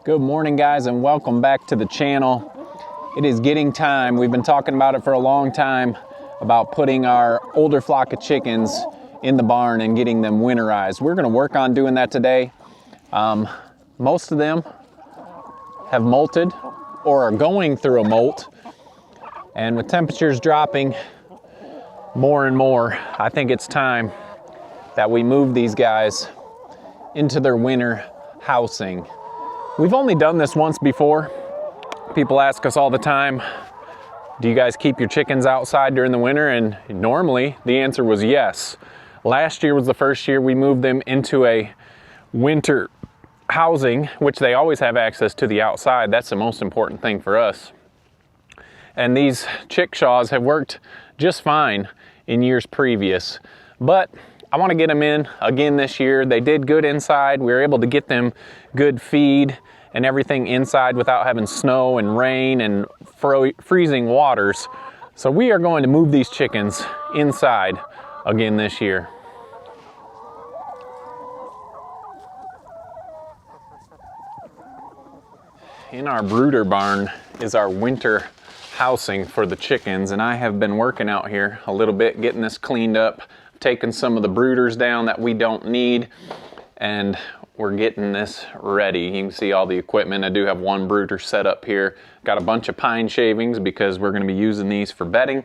Good morning, guys, and welcome back to the channel. It is getting time. We've been talking about it for a long time about putting our older flock of chickens in the barn and getting them winterized. We're going to work on doing that today. Most of them have molted or are going through a molt, and with temperatures dropping more and more, I think it's time that we move these guys into their winter housing. We've only done this once before. People ask us all the time, do you guys keep your chickens outside during the winter? And normally the answer was yes. Last year was the first year we moved them into a winter housing, which they always have access to the outside. That's the most important thing for us. And these chickshaws have worked just fine in years previous, but I want to get them in again this year. They did good inside. We were able to get them good feed and everything inside without having snow and rain and freezing waters. So we are going to move these chickens inside again this year. In our brooder barn is our winter housing for the chickens, and I have been working out here a little bit, getting this cleaned up, taking some of the brooders down that we don't need, and we're getting this ready. You can see all the equipment. I do have one brooder set up here. Got a bunch of pine shavings because we're going to be using these for bedding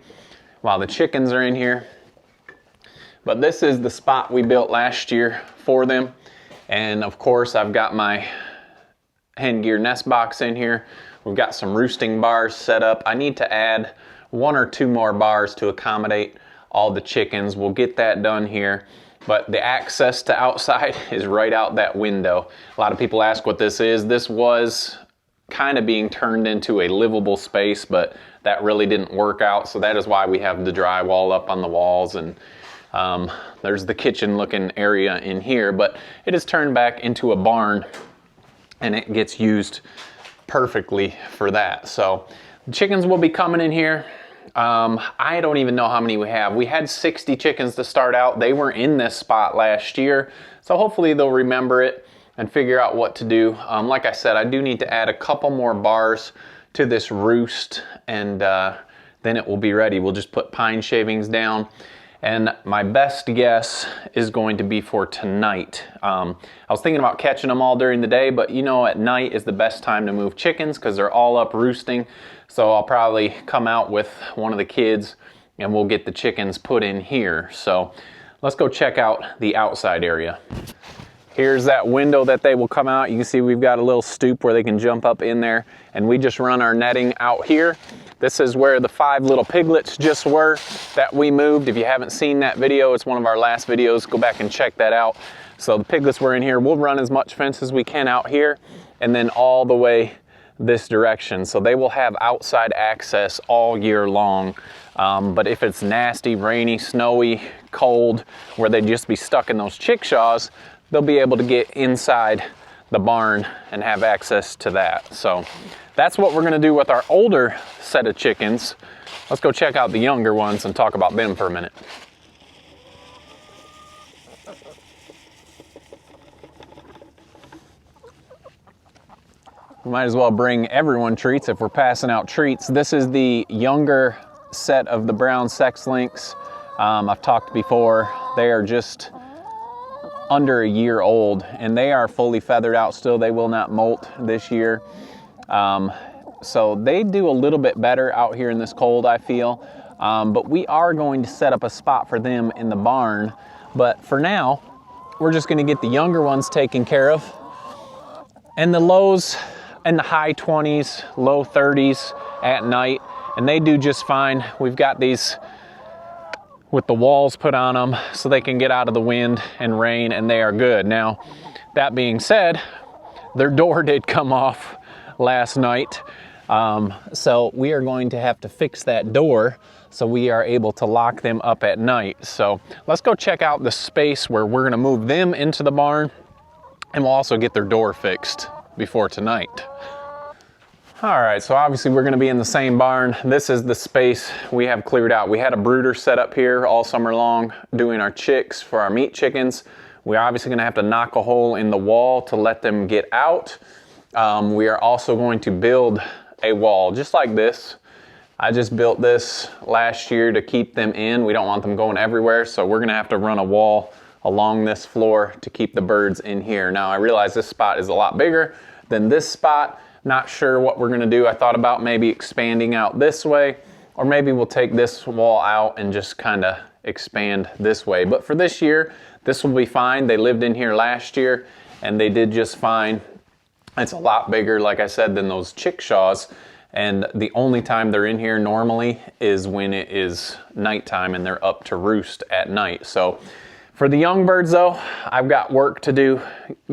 while the chickens are in here. But this is the spot we built last year for them, and of course I've got my Hen Gear nest box in here. We've got some roosting bars set up. I need to add 1 or 2 more bars to accommodate all the chickens. We'll get that done here, but the access to outside is right out that window. A lot of people ask what this is. This was kind of being turned into a livable space, but that really didn't work out, so that is why we have the drywall up on the walls, and there's the kitchen looking area in here, but it is turned back into a barn and it gets used perfectly for that. So the chickens will be coming in here. I don't even know how many we have. We had 60 chickens to start out. They were in this spot last year, so hopefully they'll remember it and figure out what to do. Like I said, I do need to add a couple more bars to this roost, and then it will be ready. We'll just put pine shavings down, and my best guess is going to be for tonight. I was thinking about catching them all during the day, but you know, at night is the best time to move chickens because they're all up roosting. So I'll probably come out with one of the kids and we'll get the chickens put in here. So let's go check out the outside area. Here's that window that they will come out. You can see we've got a little stoop where they can jump up in there, and we just run our netting out here. This is where the 5 little piglets just were that we moved. If you haven't seen that video, it's one of our last videos. Go back and check that out. So the piglets were in here. We'll run as much fence as we can out here and then all the way this direction. So they will have outside access all year long. But if it's nasty, rainy, snowy, cold, where they'd just be stuck in those chickshaws, they'll be able to get inside the barn and have access to that. So that's what we're gonna do with our older set of chickens. Let's go check out the younger ones and talk about them for a minute. We might as well bring everyone treats if we're passing out treats. This is the younger set of the brown sex links. I've talked before, they are just under a year old and they are fully feathered out still. They will not molt this year. So they do a little bit better out here in this cold, I feel. But we are going to set up a spot for them in the barn. But for now, we're just gonna get the younger ones taken care of. And the lows in the high 20s, low 30s at night, and they do just fine. We've got these with the walls put on them so they can get out of the wind and rain, and they are good. Now, that being said, their door did come off last night, so we are going to have to fix that door so we are able to lock them up at night. So let's go check out the space where we're gonna move them into the barn, and we'll also get their door fixed before tonight. All right, so obviously we're gonna be in the same barn. This is the space we have cleared out. We had a brooder set up here all summer long doing our chicks for our meat chickens. We're obviously gonna have to knock a hole in the wall to let them get out. We are also going to build a wall just like this. I just built this last year to keep them in. We don't want them going everywhere, so we're gonna have to run a wall along this floor to keep the birds in here. Now I realize this spot is a lot bigger than this spot. Not sure what we're gonna do. I thought about maybe expanding out this way, or maybe we'll take this wall out and just kinda expand this way. But for this year, this will be fine. They lived in here last year and they did just fine. It's a lot bigger, like I said, than those chickshaws. And the only time they're in here normally is when it is nighttime and they're up to roost at night. So for the young birds though, I've got work to do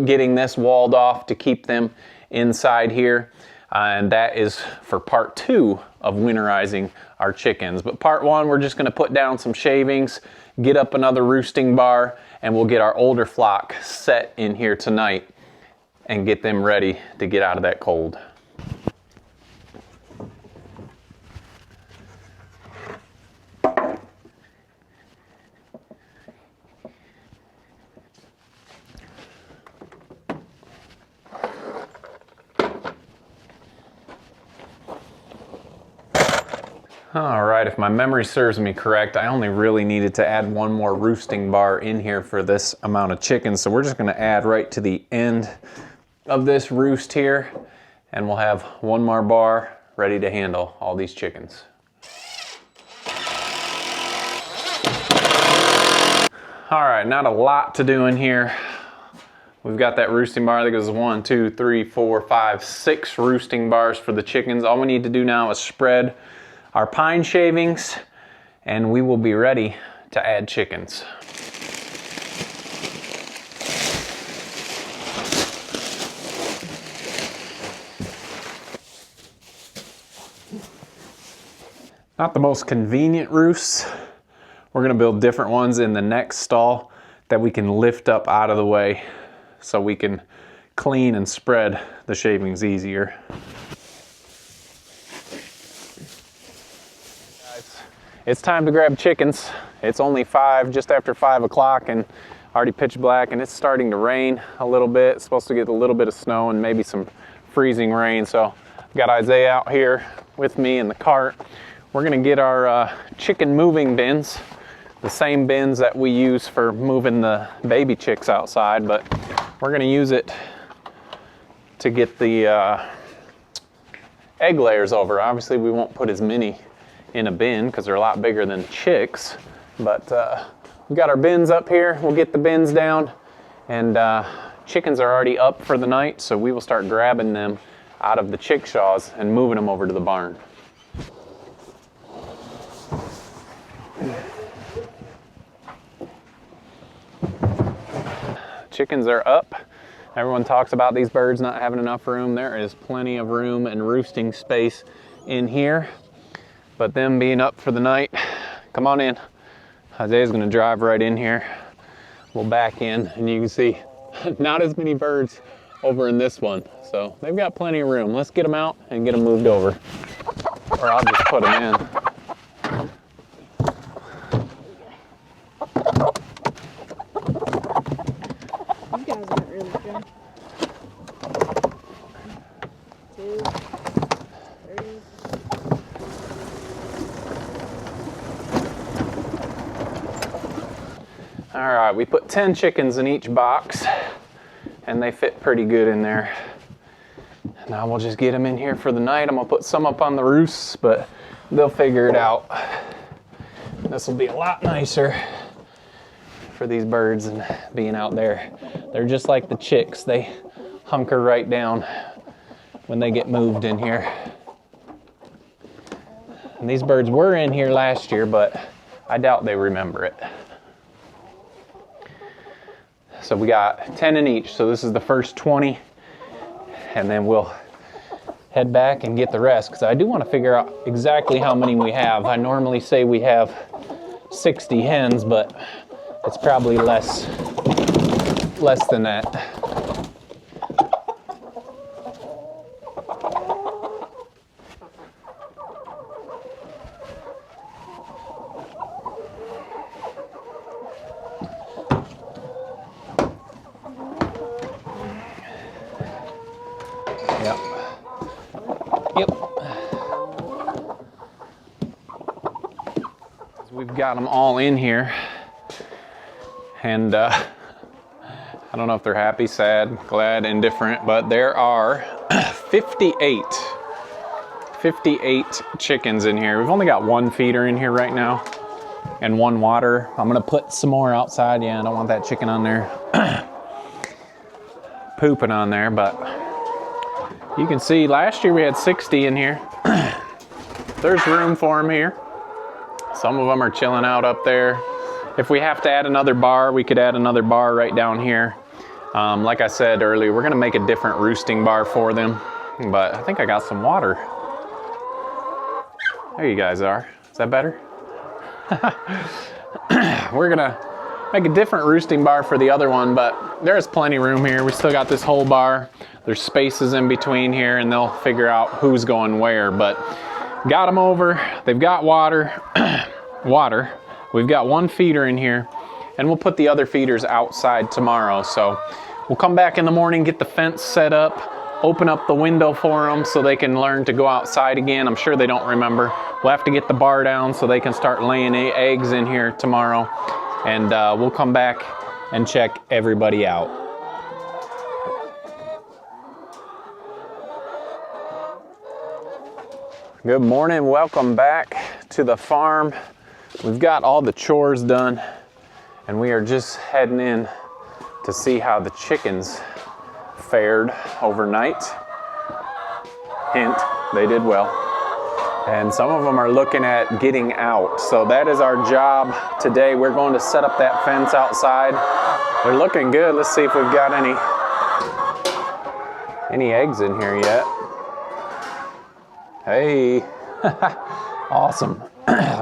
getting this walled off to keep them inside here. And that is for part 2 of winterizing our chickens. But part 1, we're just gonna put down some shavings, get up another roosting bar, and we'll get our older flock set in here tonight and get them ready to get out of that cold. All right, if my memory serves me correct, I only really needed to add one more roosting bar in here for this amount of chickens. So we're just gonna add right to the end of this roost here, and we'll have one more bar ready to handle all these chickens. All right, not a lot to do in here. We've got that roosting bar. I think it was 1, 2, 3, 4, 5, 6 roosting bars for the chickens. All we need to do now is spread our pine shavings, and we will be ready to add chickens. Not the most convenient roosts. We're gonna build different ones in the next stall that we can lift up out of the way so we can clean and spread the shavings easier. It's time to grab chickens. It's only just after 5 o'clock and already pitch black, and it's starting to rain a little bit. It's supposed to get a little bit of snow and maybe some freezing rain. So I've got Isaiah out here with me in the cart. We're gonna get our chicken moving bins, the same bins that we use for moving the baby chicks outside, but we're gonna use it to get the egg layers over. Obviously we won't put as many in a bin because they're a lot bigger than chicks, but we've got our bins up here. We'll get the bins down, and chickens are already up for the night, so we will start grabbing them out of the chickshaws and moving them over to the barn. Chickens are up. Everyone talks about these birds not having enough room. There is plenty of room and roosting space in here. But them being up for the night, come on in. Isaiah's gonna drive right in here. We'll back in, and you can see not as many birds over in this one. So they've got plenty of room. Let's get them out and get them moved over. Or I'll just put them in. You guys aren't really good. 2, 3. All right, we put 10 chickens in each box, and they fit pretty good in there. Now we'll just get them in here for the night. I'm gonna put some up on the roosts, but they'll figure it out. This will be a lot nicer for these birds than being out there. They're just like the chicks. They hunker right down when they get moved in here. And these birds were in here last year, but I doubt they remember it. So we got 10 in each, so this is the first 20, and then we'll head back and get the rest, because I do want to figure out exactly how many we have. I normally say we have 60 hens, but it's probably less than that. got them all in here. And I don't know if they're happy, sad, glad, indifferent, but there are 58 chickens in here. We've only got one feeder in here right now and one water. I'm gonna put some more outside. Yeah, I don't want that chicken on there pooping on there, but you can see last year we had 60 in here. There's room for them here. Some of them are chilling out up there. If we have to add another bar, we could add another bar right down here. Like I said earlier, we're gonna make a different roosting bar for them, but I think I got some water. There you guys are. Is that better? We're gonna make a different roosting bar for the other one, but there's plenty room here. We still got this whole bar. There's spaces in between here, and they'll figure out who's going where, but got them over. They've got water. We've got one feeder in here, and we'll put the other feeders outside tomorrow. So we'll come back in the morning, get the fence set up, open up the window for them so they can learn to go outside again. I'm sure they don't remember. We'll have to get the bar down so they can start laying eggs in here tomorrow. And we'll come back and check everybody out. Good morning, welcome back to the farm. We've got all the chores done and we are just heading in to see how the chickens fared overnight. Hint, they did well. And some of them are looking at getting out. So that is our job today. We're going to set up that fence outside. They're looking good. Let's see if we've got any eggs in here yet. Hey, awesome.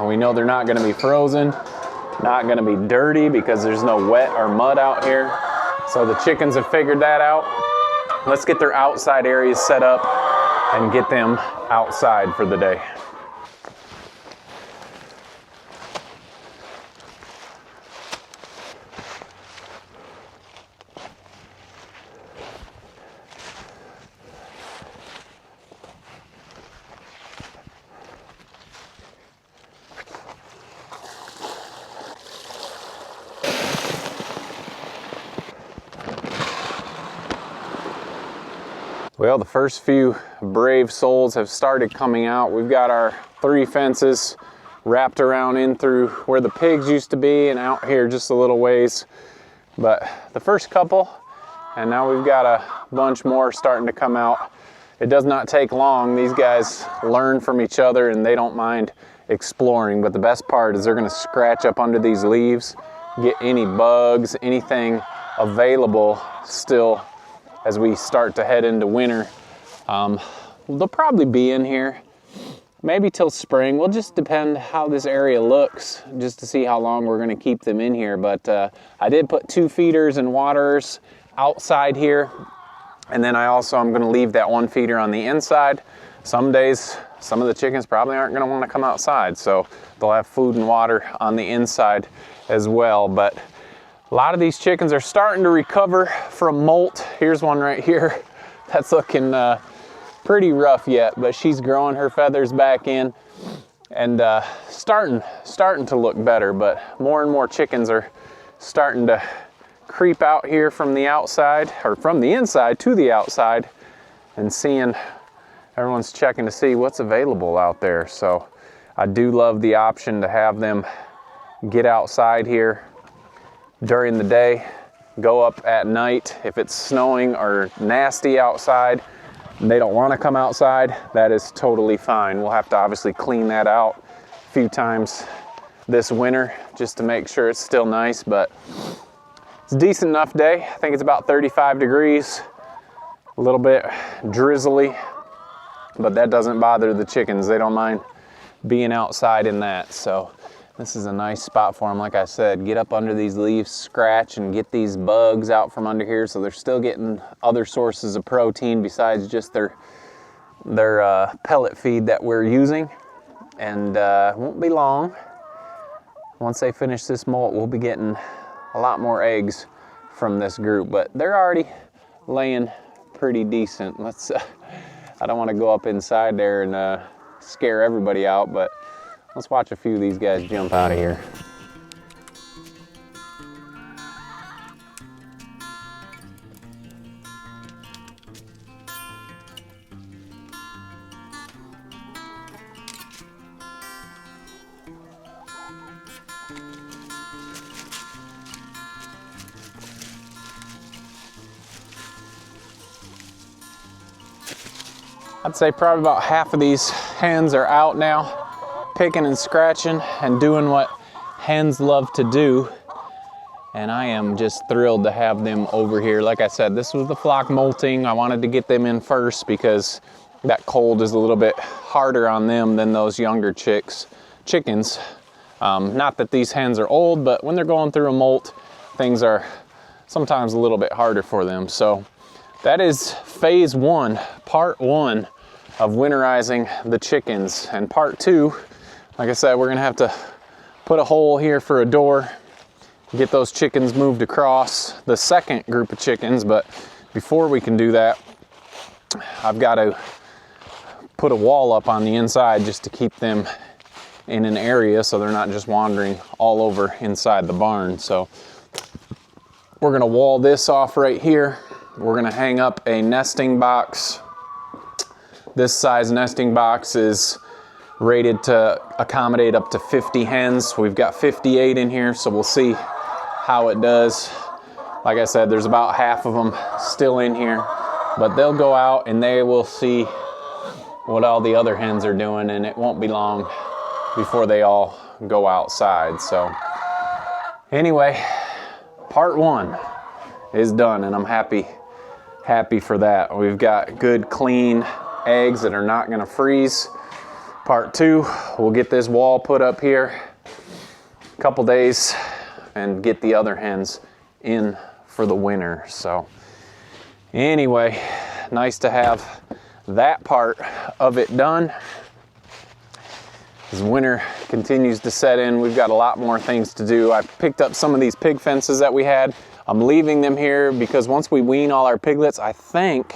We know they're not gonna be frozen, not gonna be dirty because there's no wet or mud out here. So the chickens have figured that out. Let's get their outside areas set up and get them outside for the day. Well, the first few brave souls have started coming out. We've got our 3 fences wrapped around in through where the pigs used to be and out here just a little ways. But the first couple, and now we've got a bunch more starting to come out. It does not take long. These guys learn from each other and they don't mind exploring. But the best part is they're gonna scratch up under these leaves, get any bugs, anything available still as we start to head into winter. They'll probably be in here maybe till spring. We'll just depend how this area looks just to see how long we're gonna keep them in here. But I did put 2 feeders and waters outside here. And then I'm gonna leave that 1 feeder on the inside. Some days, some of the chickens probably aren't gonna wanna come outside. So they'll have food and water on the inside as well. But a lot of these chickens are starting to recover from molt. Here's one right here that's looking pretty rough yet, but she's growing her feathers back in and starting to look better. But more and more chickens are starting to creep out here from the outside, or from the inside to the outside, and seeing, everyone's checking to see what's available out there. So I do love the option to have them get outside here during the day, go up at night. If it's snowing or nasty outside and they don't want to come outside, that is totally fine. We'll have to obviously clean that out a few times this winter just to make sure it's still nice, but it's a decent enough day. I think it's about 35 degrees, a little bit drizzly, but that doesn't bother the chickens. They don't mind being outside in that. So this is a nice spot for them. Like I said, get up under these leaves, scratch, and get these bugs out from under here so they're still getting other sources of protein besides just their pellet feed that we're using. And it won't be long. Once they finish this molt, we'll be getting a lot more eggs from this group, but they're already laying pretty decent. I don't want to go up inside there and scare everybody out, but Let's watch a few of these guys jump out of here. I'd say probably about half of these hens are out now, picking and scratching and doing what hens love to do. And I am just thrilled to have them over here. Like I said, this was the flock molting. I wanted to get them in first because that cold is a little bit harder on them than those younger chickens. Not that these hens are old, but when they're going through a molt, things are sometimes a little bit harder for them. So that is phase one, part one of winterizing the chickens. And part two, like I said, we're gonna have to put a hole here for a door, get those chickens moved across the second group of chickens. But before we can do that, I've got to put a wall up on the inside just to keep them in an area so they're not just wandering all over inside the barn. So we're gonna wall this off right here. We're gonna hang up a nesting box. This size nesting box is rated to accommodate up to 50 hens. We've got 58 in here, so we'll see how it does. Like I said, there's about half of them still in here, but they'll go out and they will see what all the other hens are doing, and it won't be long before they all go outside. So anyway, part one is done, and I'm happy for that. We've got good, clean eggs that are not gonna freeze. Part two, we'll get this wall put up here a couple days and get the other hens in for the winter. So anyway, nice to have that part of it done. As winter continues to set in, we've got a lot more things to do. I picked up some of these pig fences that we had. I'm leaving them here because once we wean all our piglets, I think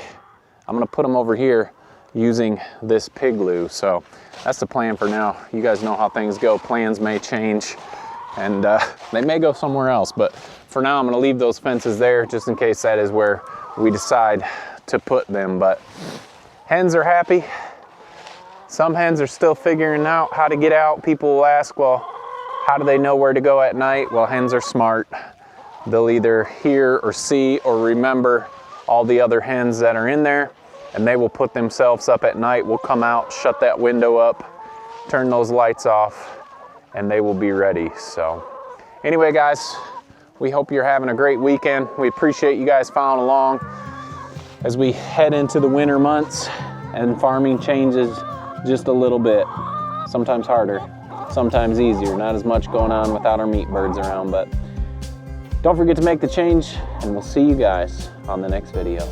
I'm gonna put them over here using this pig loo. So that's the plan for now. You guys know how things go. Plans may change and they may go somewhere else, but for now I'm gonna leave those fences there just in case that is where we decide to put them. But hens are happy. Some hens are still figuring out how to get out. People will ask, well, how do they know where to go at night? Well, hens are smart. They'll either hear or see or remember all the other hens that are in there, and they will put themselves up at night. We'll come out, shut that window up, turn those lights off, and they will be ready. So anyway, guys, we hope you're having a great weekend. We appreciate you guys following along as we head into the winter months and farming changes just a little bit. Sometimes harder, sometimes easier. Not as much going on without our meat birds around, but don't forget to make the change, and we'll see you guys on the next video.